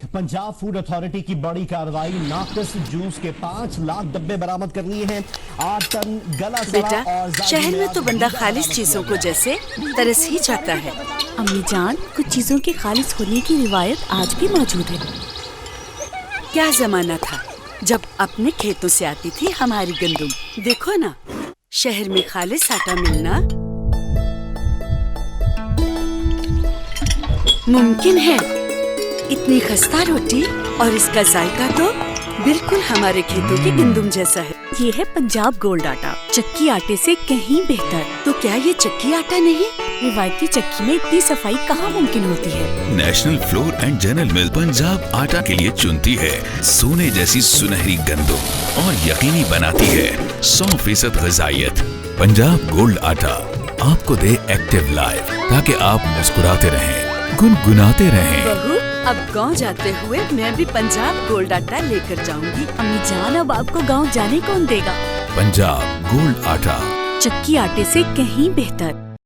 Punjab food authority की बड़ी कार्रवाई, नाकिस जूस के 5 लाख डब्बे बरामद कर लिए हैं। 8 टन गला सड़ा बेटा, और शहर में तो बंदा खालिस चीजों को जैसे तरस ही जाता है। अम्मी जान, कुछ चीजों के खालिस होने की रिवायत आज भी मौजूद है। क्या जमाना था जब अपने खेतों से आती थी हमारी गंदुम। देखो ना, शहर में खालिस आटा मिलना मुमकिन है। इतनी खस्ता रोटी और इसका जायका तो बिल्कुल हमारे खेतों की गंदुम जैसा है। ये है पंजाब गोल्ड आटा, चक्की आटे से कहीं बेहतर। तो क्या ये चक्की आटा नहीं? रिवायती चक्की में इतनी सफाई कहाँ मुमकिन होती है। नेशनल फ्लोर एंड जनरल मिल पंजाब आटा के लिए चुनती है सोने जैसी सुनहरी गंदुम और यकीनी बनाती है 100% ग़िज़ाइयत। पंजाब गोल्ड आटा आपको दे एक्टिव लाइफ, ताकि आप मुस्कुराते रहें, गुनगुनाते रहें। बहू, अब गांव जाते हुए मैं भी पंजाब गोल्ड आटा लेकर जाऊंगी। अम्मी जान, अब आपको गांव जाने कौन देगा। पंजाब गोल्ड आटा, चक्की आटे से कहीं बेहतर।